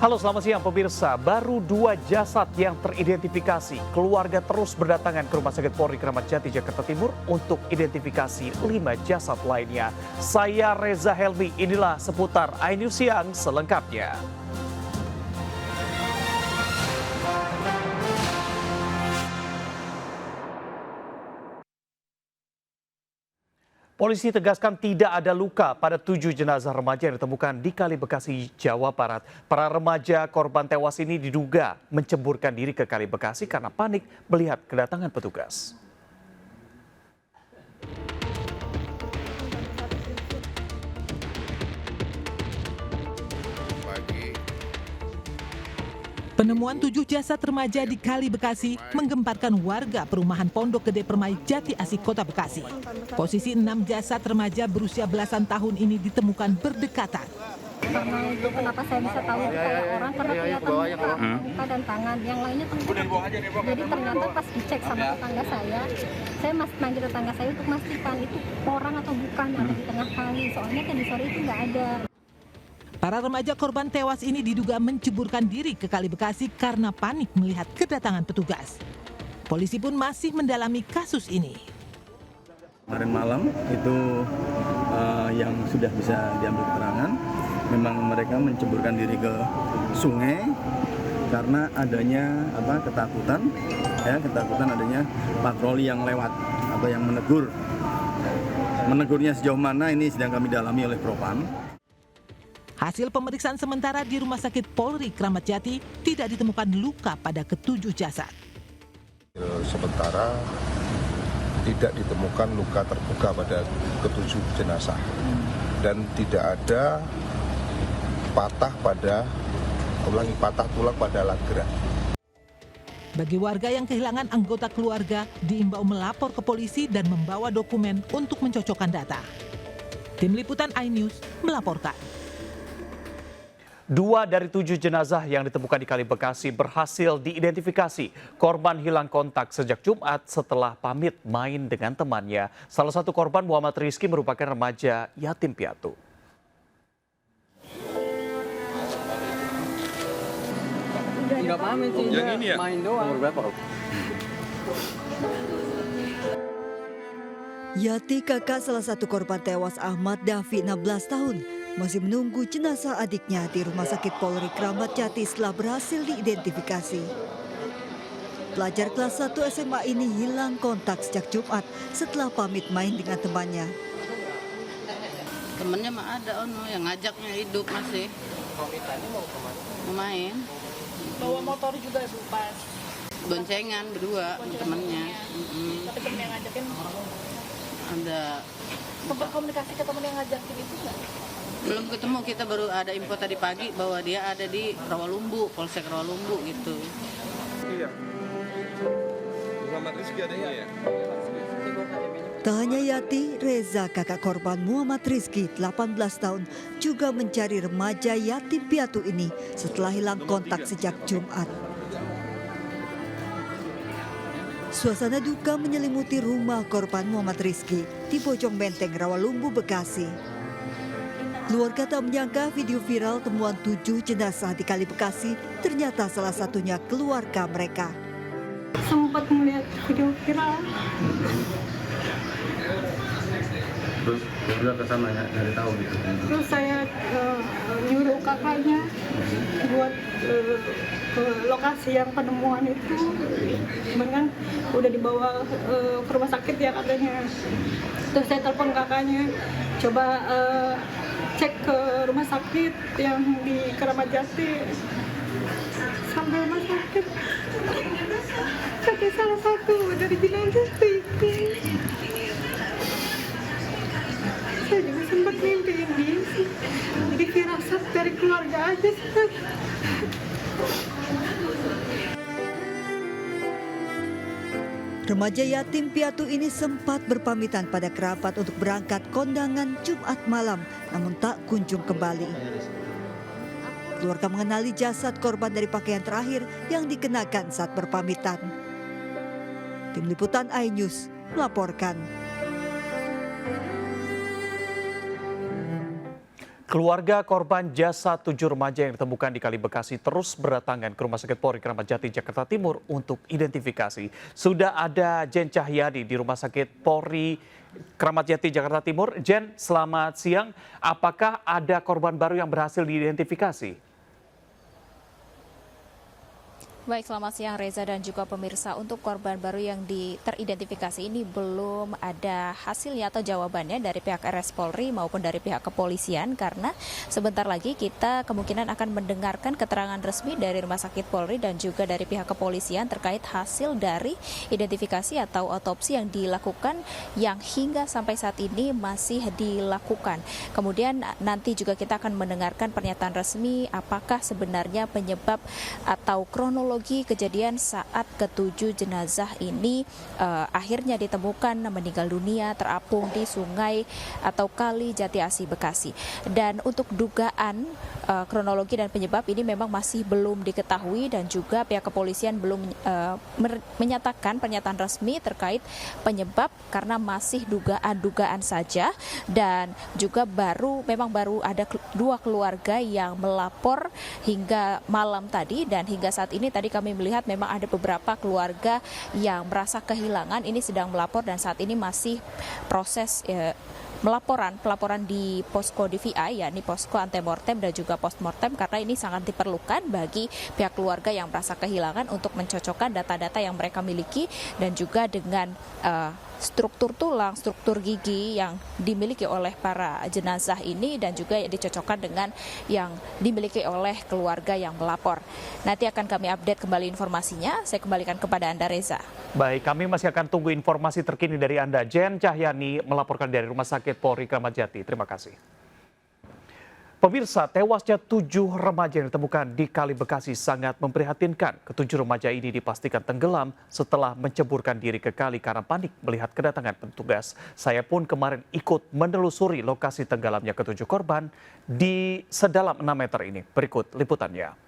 Halo, selamat siang pemirsa. Baru 2 jasad yang teridentifikasi. Keluarga terus berdatangan ke Rumah Sakit Polri Kramat Jati, Jakarta Timur untuk identifikasi 5 jasad lainnya. Saya Reza Helmi, inilah seputar iNews Siang selengkapnya. Polisi tegaskan tidak ada luka pada 7 jenazah remaja yang ditemukan di Kali Bekasi, Jawa Barat. Para remaja korban tewas ini diduga menceburkan diri ke Kali Bekasi karena panik melihat kedatangan petugas. Penemuan 7 jasad remaja di Kali Bekasi menggemparkan warga perumahan Pondok Gede Permai, Jati Asih, Kota Bekasi. Posisi 6 jasad remaja berusia belasan tahun ini ditemukan berdekatan. Karena itu kenapa saya bisa tahu itu kayak orang karena kelihatan muka dan tangan, yang lainnya tengah. Jadi ternyata pas dicek sama tetangga saya manggil tetangga saya untuk memastikan itu orang atau bukan ada di tengah kali. Soalnya tadi sore itu nggak ada. Para remaja korban tewas ini diduga menceburkan diri ke Kali Bekasi karena panik melihat kedatangan petugas. Polisi pun masih mendalami kasus ini. Kemarin malam itu yang sudah bisa diambil keterangan, memang mereka menceburkan diri ke sungai karena adanya ketakutan adanya patroli yang lewat atau yang menegur. Menegurnya sejauh mana ini sedang kami dalami oleh Propam. Hasil pemeriksaan sementara di Rumah Sakit Polri Kramat Jati tidak ditemukan luka pada ketujuh jasad. Sementara tidak ditemukan luka terbuka pada ketujuh jenazah dan tidak ada patah tulang pada alat gerak. Bagi warga yang kehilangan anggota keluarga, diimbau melapor ke polisi dan membawa dokumen untuk mencocokkan data. Tim Liputan iNews melaporkan. 2 dari 7 jenazah yang ditemukan di Kali Bekasi berhasil diidentifikasi. Korban hilang kontak sejak Jumat setelah pamit main dengan temannya. Salah satu korban, Muhammad Rizky, merupakan remaja yatim piatu. Nggak pamit sih, yang ini ya? Main doang. Umur berapa? Yati, kakak salah satu korban tewas Ahmad Davi 16 tahun, masih menunggu jenazah adiknya di Rumah Sakit Polri Kramat Jati setelah berhasil diidentifikasi. Pelajar kelas 1 SMA ini hilang kontak sejak Jumat setelah pamit main dengan temannya. Temennya mah ada yang ngajaknya hidup masih. Pamitannya mau kemana? Mau main. Bawa motor juga Bu pas. Boncengan berdua temennya. Tapi temen yang ngajakin ada. sempat komunikasi ke temen yang ngajakin itu nggak? Belum ketemu, kita baru ada info tadi pagi bahwa dia ada di Rawalumbu, Polsek Rawalumbu gitu. Iya. Muhammad Rizky adanya ya? Tak hanya Yati, Reza, kakak korban Muhammad Rizky 18 tahun juga mencari remaja yatim piatu ini setelah hilang kontak sejak Jumat. Suasana duka menyelimuti rumah korban Muhammad Rizky di Bojong Menteng, Rawalumbu, Bekasi. Keluarga tak menyangka video viral temuan 7 jenazah di Kali Bekasi ternyata salah satunya keluarga mereka. Sempat melihat video viral. Terus udah ke sana ya, dari tahu gitu. Terus saya nyuruh kakaknya buat ke lokasi yang penemuan itu, cuman kan udah dibawa ke rumah sakit ya katanya. Terus saya telepon kakaknya, coba cek ke rumah sakit yang di Kramat Jati. Sampai rumah sakit, salah satu dari jenazah itu. Saya juga sempat mimpiin dia sih. Jadi firasat dari keluarga aja sih. Remaja yatim piatu ini sempat berpamitan pada kerabat untuk berangkat kondangan Jumat malam, namun tak kunjung kembali. Keluarga mengenali jasad korban dari pakaian terakhir yang dikenakan saat berpamitan. Tim Liputan iNews melaporkan. Keluarga korban jasad 7 remaja yang ditemukan di Kali Bekasi terus berdatangan ke Rumah Sakit Polri Kramat Jati, Jakarta Timur untuk identifikasi. Sudah ada Jen Cahyadi di Rumah Sakit Polri Kramat Jati, Jakarta Timur. Jen, selamat siang. Apakah ada korban baru yang berhasil diidentifikasi? Baik, selamat siang Reza dan juga pemirsa. Untuk korban baru yang teridentifikasi ini belum ada hasilnya atau jawabannya dari pihak RS Polri maupun dari pihak kepolisian, karena sebentar lagi kita kemungkinan akan mendengarkan keterangan resmi dari Rumah Sakit Polri dan juga dari pihak kepolisian terkait hasil dari identifikasi atau otopsi yang dilakukan yang hingga sampai saat ini masih dilakukan. Kemudian nanti juga kita akan mendengarkan pernyataan resmi apakah sebenarnya penyebab atau kronologi kejadian saat ketujuh jenazah ini akhirnya ditemukan meninggal dunia terapung di sungai atau Kali Jati Asih Bekasi. Dan untuk dugaan kronologi dan penyebab ini memang masih belum diketahui dan juga pihak kepolisian belum menyatakan pernyataan resmi terkait penyebab karena masih dugaan-dugaan saja. Dan juga memang baru ada 2 keluarga yang melapor hingga malam tadi, dan hingga saat ini tadi kami melihat memang ada beberapa keluarga yang merasa kehilangan ini sedang melapor, dan saat ini masih proses pelaporan di posko DVI, yakni posko antemortem dan juga postmortem, karena ini sangat diperlukan bagi pihak keluarga yang merasa kehilangan untuk mencocokkan data-data yang mereka miliki dan juga dengan struktur tulang, struktur gigi yang dimiliki oleh para jenazah ini dan juga dicocokkan dengan yang dimiliki oleh keluarga yang melapor. Nanti akan kami update kembali informasinya. Saya kembalikan kepada Anda, Reza. Baik, kami masih akan tunggu informasi terkini dari Anda. Jen Cahyadi melaporkan dari Rumah Sakit Polri Kramat Jati. Terima kasih. Pemirsa, tewasnya 7 remaja yang ditemukan di Kali Bekasi sangat memprihatinkan. Ketujuh remaja ini dipastikan tenggelam setelah menceburkan diri ke kali karena panik melihat kedatangan petugas. Saya pun kemarin ikut menelusuri lokasi tenggelamnya ketujuh korban di sedalam 6 meter ini. Berikut liputannya.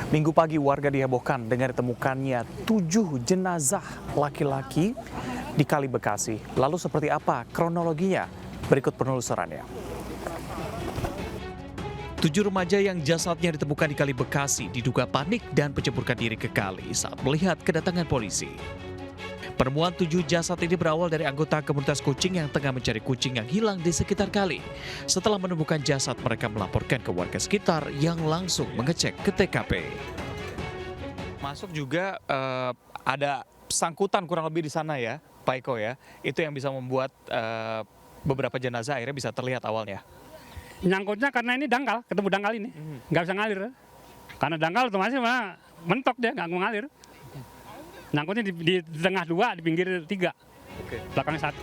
Minggu pagi warga dihebohkan dengan ditemukannya 7 jenazah laki-laki di Kali Bekasi. Lalu seperti apa kronologinya? Berikut penelusurannya. 7 remaja yang jasadnya ditemukan di Kali Bekasi diduga panik dan menceburkan diri ke kali saat melihat kedatangan polisi. Penemuan 7 jasad ini berawal dari anggota komunitas kucing yang tengah mencari kucing yang hilang di sekitar kali. Setelah menemukan jasad, mereka melaporkan ke warga sekitar yang langsung mengecek ke TKP. Masuk juga ada sangkutan kurang lebih di sana ya, Pak Eko ya. Itu yang bisa membuat beberapa jenazah akhirnya bisa terlihat awalnya. Nyangkutnya karena ini dangkal, ketemu dangkal ini. Nggak bisa ngalir. Karena dangkal otomatis mah mentok dia, nggak ngalir. Nyangkutnya di tengah 2, di pinggir 3, belakangnya 1.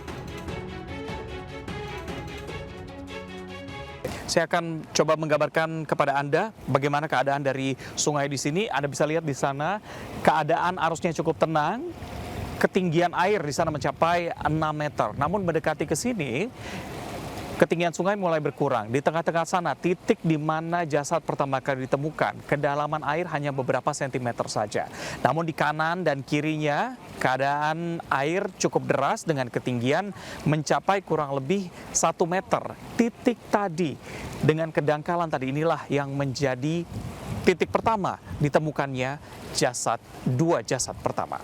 Saya akan coba menggambarkan kepada Anda bagaimana keadaan dari sungai di sini. Anda bisa lihat di sana keadaan arusnya cukup tenang. Ketinggian air di sana mencapai 6 meter. Namun mendekati ke sini, ketinggian sungai mulai berkurang. Di tengah-tengah sana, titik di mana jasad pertama kali ditemukan, kedalaman air hanya beberapa sentimeter saja. Namun di kanan dan kirinya, keadaan air cukup deras dengan ketinggian mencapai kurang lebih 1 meter. Titik tadi dengan kedangkalan tadi inilah yang menjadi titik pertama ditemukannya 2 jasad pertama.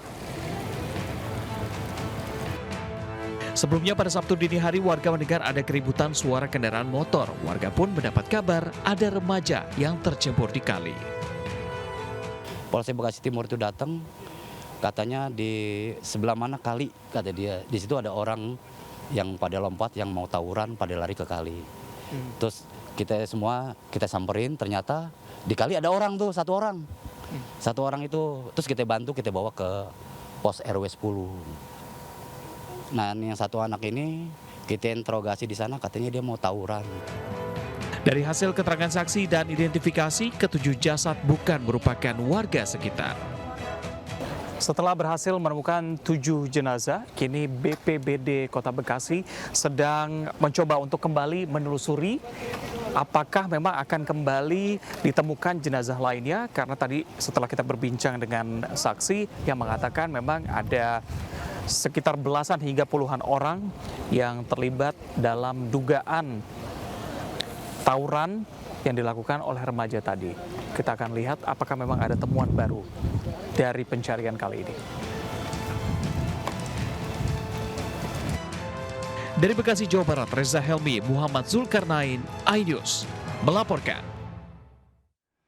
Sebelumnya pada Sabtu dini hari warga mendengar ada keributan suara kendaraan motor. Warga pun mendapat kabar ada remaja yang tercebur di kali. Polsek Bekasi Timur itu datang, katanya di sebelah mana kali, kata dia. Di situ ada orang yang pada lompat, yang mau tawuran, pada lari ke kali. Terus kita semua kita samperin, ternyata di kali ada orang tuh, 1 orang. 1 orang itu, terus kita bantu, kita bawa ke pos RW 10. Nah, yang 1 anak ini kita interogasi di sana, katanya dia mau tawuran. Dari hasil keterangan saksi dan identifikasi, ketujuh jasad bukan merupakan warga sekitar. Setelah berhasil menemukan 7 jenazah, kini BPBD Kota Bekasi sedang mencoba untuk kembali menelusuri apakah memang akan kembali ditemukan jenazah lainnya? Karena tadi setelah kita berbincang dengan saksi yang mengatakan memang ada sekitar belasan hingga puluhan orang yang terlibat dalam dugaan tawuran yang dilakukan oleh remaja tadi. Kita akan lihat apakah memang ada temuan baru dari pencarian kali ini. Dari Bekasi, Jawa Barat, Reza Helmi, Muhammad Zulkarnain, iNews melaporkan.